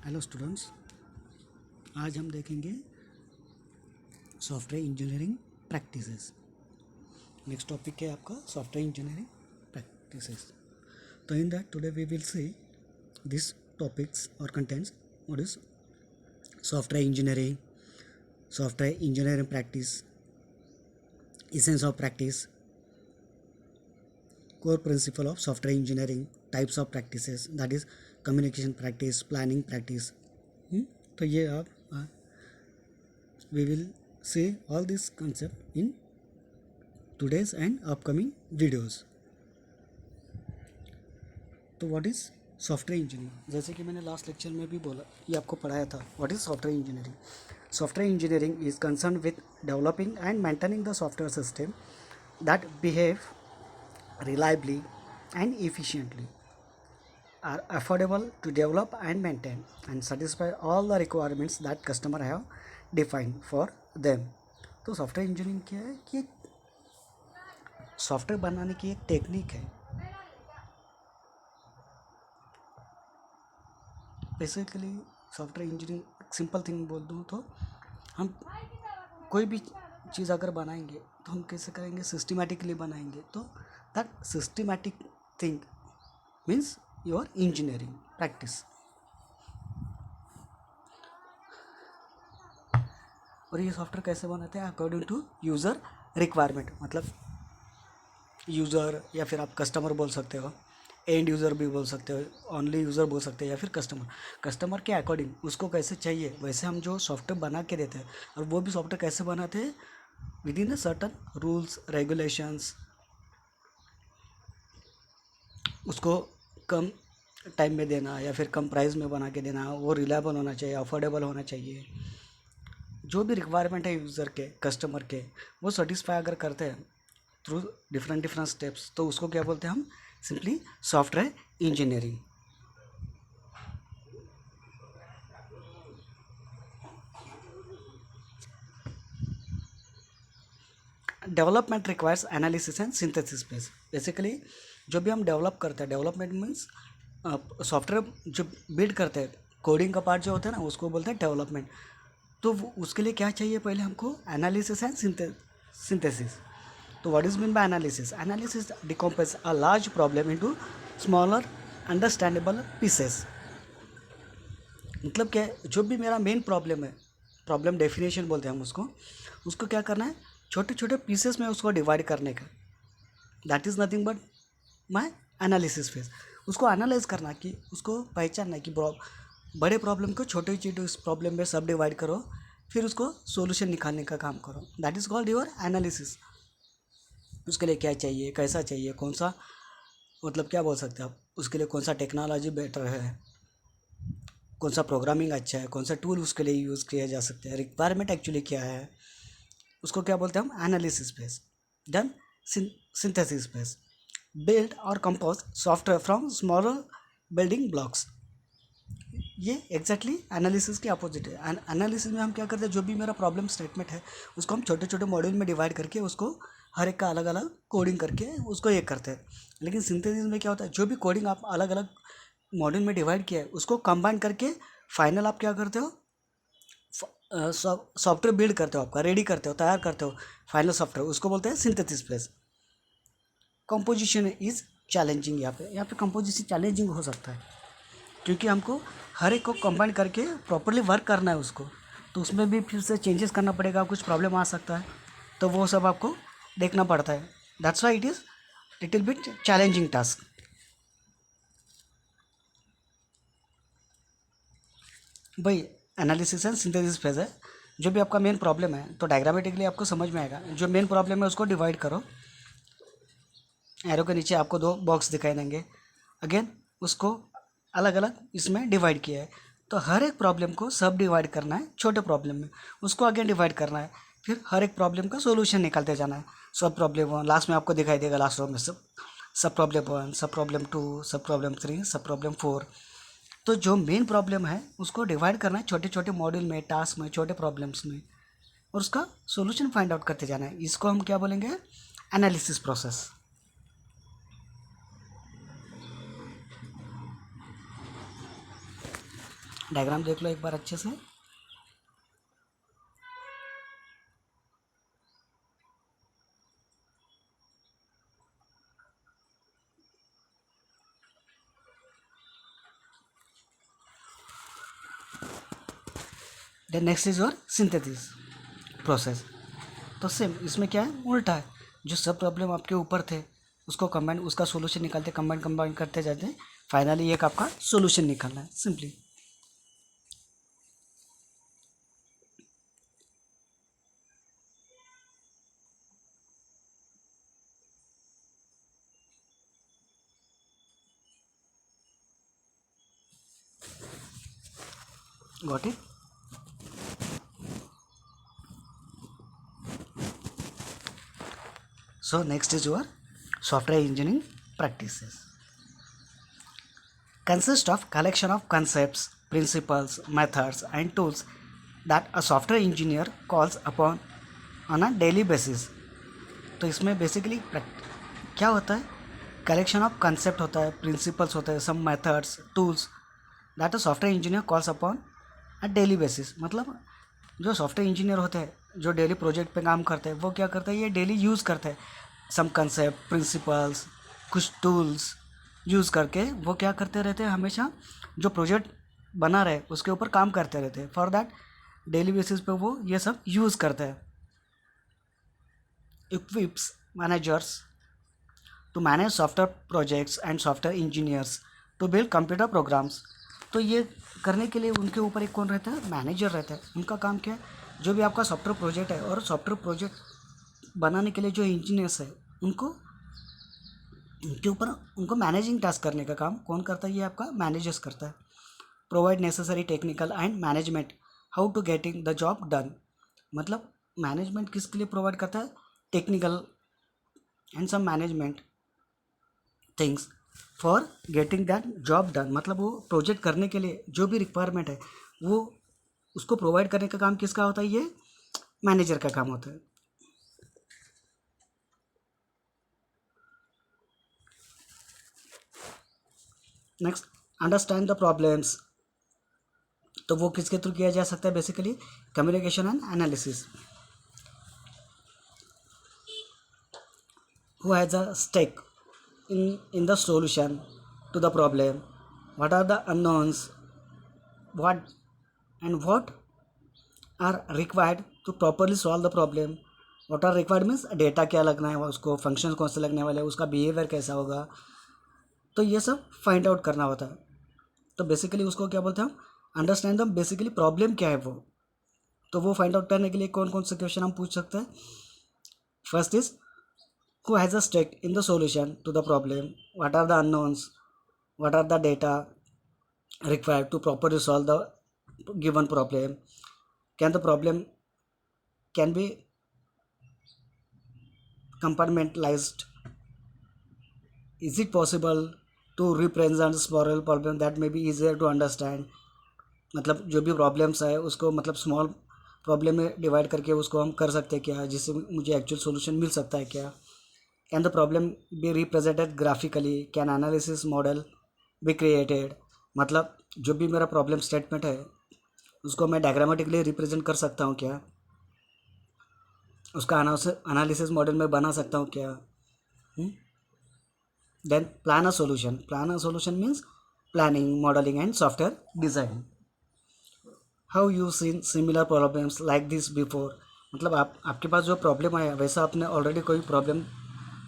Hello students, आज हम देखेंगे software engineering practices. Next topic है आपका सॉफ्टवेयर इंजीनियरिंग प्रैक्टिसेस। तो in that today we will see this topics और contents what is software engineering practice, essence of practice, core principle of software engineering, types of practices, that is communication practice, planning practice. तो ये आप we will see all this concept in today's and upcoming videos. तो what is software engineering, जैसे कि मैंने last lecture में भी बोला, ये आपको पढ़ाया था। What is software engineering? Software engineering is concern with developing and maintaining the software system that behave reliably and efficiently, are affordable to develop and maintain, and satisfy all the requirements that customer have defined for them. तो software engineering क्या है कि software बनाने की एक technique है। Basically software engineering simple thing बोल दूँ तो हम कोई भी चीज़ अगर बनाएंगे तो हम कैसे करेंगे, सिस्टमेटिकली बनाएंगे। तो that systematic thing means your engineering practice. और ये सॉफ्टवेयर कैसे बनाते हैं? अकॉर्डिंग टू यूज़र रिक्वायरमेंट, मतलब यूज़र या फिर आप कस्टमर बोल सकते हो, एंड यूज़र भी बोल सकते हो, ओनली यूज़र बोल सकते हो, या फिर कस्टमर के अकॉर्डिंग उसको कैसे चाहिए वैसे हम जो सॉफ्टवेयर बना के देते हैं। और वो भी सॉफ्टवेयर कैसे बनाते हैं? With in a certain rules regulations. उसको कम टाइम में देना या फिर कम प्राइस में बना के देना, वो रिलायबल होना चाहिए, अफोर्डेबल होना चाहिए। जो भी रिक्वायरमेंट है यूज़र के, कस्टमर के, वो सेटिस्फाई अगर करते हैं थ्रू डिफरेंट स्टेप्स, तो उसको क्या बोलते हैं हम? Simply software engineering. Development requires analysis and synthesis base. Basically जो भी हम डेवलप करते हैं, डेवलपमेंट मीन्स सॉफ्टवेयर जो बिल्ड करते हैं, कोडिंग का पार्ट जो होता है ना, उसको बोलते हैं डेवलपमेंट। तो उसके लिए क्या चाहिए? पहले हमको एनालिसिस एंड सिंथेसिस। तो what is mean by analysis? Analysis decompose a large problem into smaller understandable pieces. मतलब क्या है? जो भी मेरा मेन प्रॉब्लम है, प्रॉब्लम डेफिनेशन बोलते हैं हम उसको क्या करना है? छोटे छोटे पीसेस में उसको डिवाइड करने का। That is nothing but my analysis phase. उसको एनालाइज करना, कि उसको पहचानना कि बड़े प्रॉब्लम को छोटे छोटे उस प्रॉब्लम में सब डिवाइड करो, फिर उसको सोल्यूशन निकालने का काम करो। That is called your analysis. उसके लिए क्या चाहिए, कैसा चाहिए, कौन सा, मतलब क्या बोल सकते हैं आप, उसके लिए कौन सा टेक्नोलॉजी बेटर है, कौन सा प्रोग्रामिंग अच्छा है, कौन सा टूल उसके लिए यूज़ किया जा सकता है, रिक्वायरमेंट एक्चुअली क्या है, उसको क्या बोलते हैं हम? Analysis phase. Then synthesis phase, build और compose software from smaller building blocks. ये एग्जैक्टली एनालिसिस के अपोजिट है। एनालिसिस में हम क्या करते हैं? जो भी मेरा प्रॉब्लम स्टेटमेंट है उसको हम छोटे छोटे मॉड्यूल में डिवाइड करके उसको हर एक का अलग अलग कोडिंग करके उसको ये करते हैं। लेकिन सिंथेसिस में क्या होता है? जो भी कोडिंग आप अलग अलग मॉड्यूल में डिवाइड किया है उसको कंबाइन करके फाइनल आप क्या करते हो? सॉफ्टवेयर बिल्ड करते हो, आपका रेडी करते हो, तैयार करते हो फाइनल सॉफ्टवेयर, उसको बोलते हैं synthesis phase. Composition is challenging. यहाँ पे कंपोजिशन चैलेंजिंग हो सकता है क्योंकि हमको हर एक को कंबाइन करके प्रॉपरली वर्क करना है उसको, तो उसमें भी फिर से चेंजेस करना पड़ेगा, कुछ प्रॉब्लम आ सकता है, तो वो सब आपको देखना पड़ता है। That's why it is little bit challenging task. भाई एनालिसिस एंड सिंथेसिस फेज है। जो भी आपका मेन प्रॉब्लम है, तो डायग्रामेटिकली आपको समझ में आएगा। जो मेन प्रॉब्लम है उसको डिवाइड करो, एरो के नीचे आपको 2 बॉक्स दिखाई देंगे। अगेन उसको अलग अलग इसमें डिवाइड किया है, तो हर एक प्रॉब्लम को सब डिवाइड करना है छोटे प्रॉब्लम में, उसको अगेन डिवाइड करना है, फिर हर एक प्रॉब्लम का सोल्यूशन निकालते जाना है। सब प्रॉब्लम 1 लास्ट में आपको दिखाई देगा, लास्ट रो में सब प्रॉब्लम 1, सब प्रॉब्लम 2, सब प्रॉब्लम 3, सब प्रॉब्लम 4। तो जो मेन प्रॉब्लम है उसको डिवाइड करना है छोटे छोटे मॉड्यूल में, टास्क में, छोटे प्रॉब्लम्स में, और उसका सोल्यूशन फाइंड आउट करते जाना है। इसको हम क्या बोलेंगे? Analysis process. डायग्राम देख लो एक बार अच्छे से। Then next is your synthesis process. तो सेम इसमें क्या है, उल्टा है। जो सब प्रॉब्लम आपके ऊपर थे उसको कंबाइन, उसका सोल्यूशन निकालते, कंबाइन कंबाइन करते जाते हैं, फाइनली एक आपका सोल्यूशन निकालना है simply. Got it. So next is your software engineering practices. Consist of collection of concepts, principles, methods and tools that a software engineer calls upon on a daily basis. तो इसमें basically क्या होता है, collection of concept होता है, principles होते हैं, some methods, tools that a software engineer calls upon a daily basis. मतलब जो सॉफ्टवेयर इंजीनियर होते हैं जो डेली प्रोजेक्ट पे काम करते हैं वो क्या करते हैं, ये डेली यूज़ करते हैं सम कंसेप्ट, प्रिंसिपल्स, कुछ टूल्स यूज़ करके वो क्या करते रहते हैं, हमेशा जो प्रोजेक्ट बना रहे उसके ऊपर काम करते रहते हैं। फॉर दैट डेली बेसिस पे वो ये सब यूज़ करते हैं। Equips managers to manage software projects and software engineers to build computer programs. तो ये करने के लिए उनके ऊपर एक कौन रहता है, मैनेजर रहता है। उनका काम क्या है, जो भी आपका सॉफ्टवेयर प्रोजेक्ट है और सॉफ्टवेयर प्रोजेक्ट बनाने के लिए जो इंजीनियर्स है उनको, उनके ऊपर उनको मैनेजिंग टास्क करने का काम कौन करता है, ये आपका मैनेजर्स करता है। Provide necessary technical and management how to getting the job done. मतलब मैनेजमेंट किसके लिए प्रोवाइड करता है, technical and some management things for getting that job done. मतलब वो प्रोजेक्ट करने के लिए जो भी रिक्वायरमेंट है वो उसको प्रोवाइड करने का काम किसका होता है, ये मैनेजर का काम होता है। Next, understand the problems. तो वो किसके थ्रू किया जा सकता है, basically communication and analysis. Who has a stake in the solution to the problem, what are the unknowns, what what are required to properly solve the problem, what are required means data क्या लगना है उसको, function कौन से लगने वाले हैं, उसका बिहेवियर कैसा होगा, तो ये सब फाइंड आउट करना होता है। तो बेसिकली उसको क्या बोलते हैं हम, अंडरस्टैंड द बेसिकली प्रॉब्लम क्या है वो। तो वो फाइंड आउट करने के लिए कौन कौन से क्वेश्चन हम पूछ सकते हैं। First is who has a stake in the solution to the problem, what are the unknowns, what are the data required to properly solve the given problem, can the problem can be compartmentalized, is it possible to represent small problem that may be easier to understand। मतलब जो भी problems है उसको मतलब small problem में divide करके उसको हम कर सकते हैं क्या, जिससे मुझे एक्चुअल सॉल्यूशन मिल सकता है क्या। Can the problem be represented graphically? Can analysis model be created? मतलब जो भी मेरा प्रॉब्लम स्टेटमेंट है उसको मैं डायग्रामेटिकली रिप्रेजेंट कर सकता हूँ क्या, उसका एनालिसिस मॉडल में बना सकता हूँ क्या। Then plan a solution. Plan a solution means planning, modelling and software design. How you seen similar problems like this before. मतलब आपके पास जो प्रॉब्लम आया वैसा आपने ऑलरेडी कोई प्रॉब्लम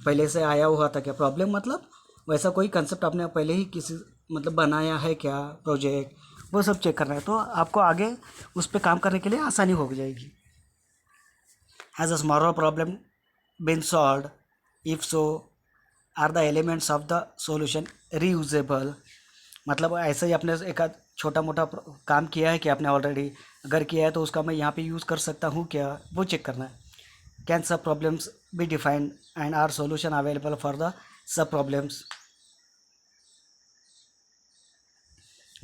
पहले से आया हुआ था क्या। प्रॉब्लम मतलब वैसा कोई कंसेप्ट आपने पहले ही किसी मतलब बनाया है क्या प्रोजेक्ट, वो सब चेक करना है। तो आपको आगे उस पर काम करने के लिए आसानी हो जाएगी। Has a smaller problem been solved, if so are the elements of the solution reusable. मतलब ऐसे ही आपने एक छोटा मोटा काम किया है कि आपने ऑलरेडी, अगर किया है तो उसका मैं यहाँ पे यूज़ कर सकता हूँ क्या, वो चेक करना है। Can sub problems be defined and are solution available for the sub problems.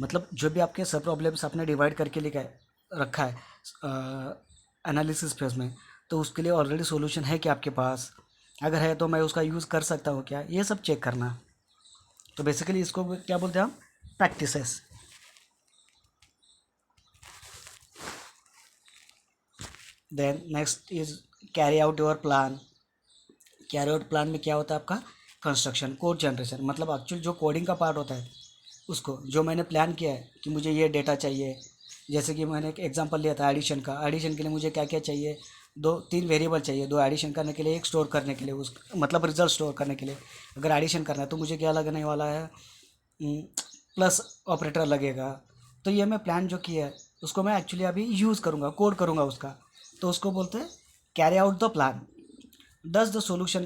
मतलब जो भी आपके सब प्रॉब्लम्स आपने डिवाइड करके लिखा है रखा है एनालिसिस फेज में, तो उसके लिए ऑलरेडी सॉल्यूशन है क्या आपके पास, अगर है तो मैं उसका यूज़ कर सकता हूँ क्या, ये सब चेक करना। तो बेसिकली इसको क्या बोलते हैं हम, practices. Then next is carry out your plan. Carry out plan में क्या होता है आपका, कंस्ट्रक्शन, कोड जनरेशन, मतलब एक्चुअल जो कोडिंग का पार्ट होता है उसको, जो मैंने प्लान किया है कि मुझे ये डेटा चाहिए, जैसे कि मैंने एक एग्जांपल लिया था एडिशन का, एडिशन के लिए मुझे क्या क्या चाहिए, दो तीन वेरिएबल चाहिए, दो एडिशन करने के लिए, एक स्टोर करने के लिए, उस मतलब रिजल्ट स्टोर करने के लिए। अगर एडिशन करना है तो मुझे क्या लगने वाला है, प्लस ऑपरेटर लगेगा। तो ये मैं प्लान जो किया है उसको मैं एक्चुअली अभी यूज़ करूँगा, कोड करूँगा उसका, तो उसको बोलते हैं carry out the plan. Does the solution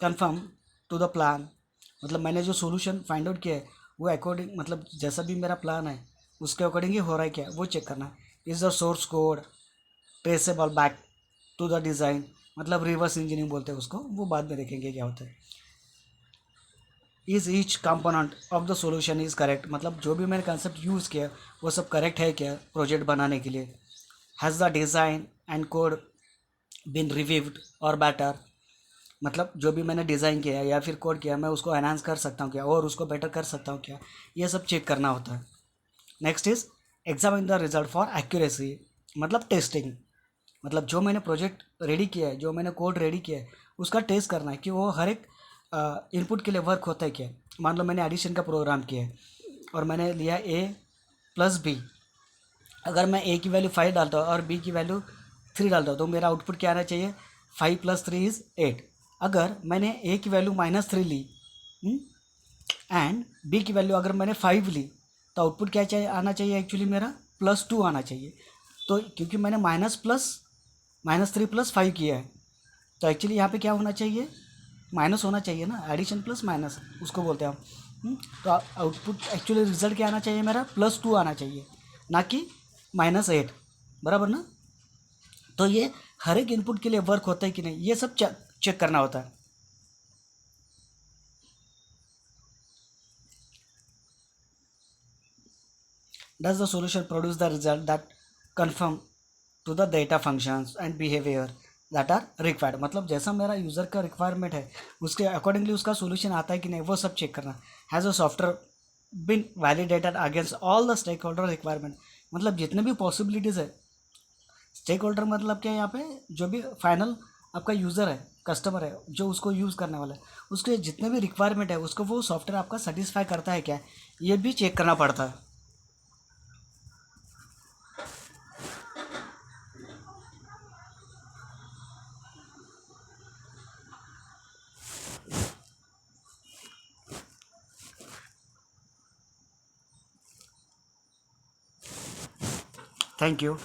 confirm to the plan, मतलब मैंने जो सोल्यूशन फाइंड आउट किया है वो अकॉर्डिंग, मतलब जैसा भी मेरा प्लान है उसके अकॉर्डिंग ही हो रहा है क्या, वो चेक करना। Is the source code traceable back to the design, मतलब रिवर्स इंजीनियरिंग बोलते हैं उसको, वो बाद में देखेंगे क्या होता है। Is each component of the solution is correct, मतलब जो भी मैंने कंसेप्ट यूज़ किया वो सब करेक्ट है क्या प्रोजेक्ट बनाने के लिए। Has the design and code been reviewed or better, मतलब जो भी मैंने डिज़ाइन किया है या फिर कोड किया मैं उसको एनहांस कर सकता हूँ क्या, और उसको बेटर कर सकता हूँ क्या, ये सब चेक करना होता है। Next is examine the result for accuracy, मतलब टेस्टिंग, मतलब जो मैंने प्रोजेक्ट रेडी किया है, जो मैंने कोड रेडी किया है उसका टेस्ट करना है कि वो हर एक इनपुट के लिए वर्क होता है क्या। मान लो मैंने एडिशन का प्रोग्राम किया है और मैंने लिया ए प्लस बी, अगर मैं ए की वैल्यू 5 डालता हूँ और बी की वैल्यू 3 डालता हूँ तो मेरा आउटपुट क्या आना चाहिए, 5 + 3 इज़ 8। अगर मैंने ए की वैल्यू -3 ली एंड बी की वैल्यू अगर मैंने 5 ली तो आउटपुट क्या चाहिए, आना चाहिए एक्चुअली मेरा +2 आना चाहिए। तो क्योंकि मैंने -3 + 5 किया है तो एक्चुअली यहाँ पे क्या होना चाहिए, माइनस होना चाहिए ना, एडिशन प्लस माइनस उसको बोलते हैं हम। तो आउटपुट एक्चुअली रिजल्ट क्या आना चाहिए मेरा, +2 आना चाहिए, ना कि -8, बराबर ना। तो ये हर एक इनपुट के लिए वर्क होता है कि नहीं, ये सब चेक करना होता है। Does the solution produce the result that conform to the data functions and behavior that are required, मतलब जैसा मेरा यूज़र का रिक्वायरमेंट है उसके अकॉर्डिंगली उसका सोल्यूशन आता है कि नहीं, वो सब चेक करना। Has a software been validated against all the stakeholder requirement, मतलब जितने भी पॉसिबिलिटीज़ है, स्टेक होल्डर मतलब क्या है यहाँ पे, जो भी फाइनल आपका यूज़र है, कस्टमर है जो उसको यूज़ करने वाला है, उसके जितने भी रिक्वायरमेंट है उसको वो सॉफ्टवेयर आपका सेटिस्फाई करता है क्या, ये भी चेक करना पड़ता है। Thank you.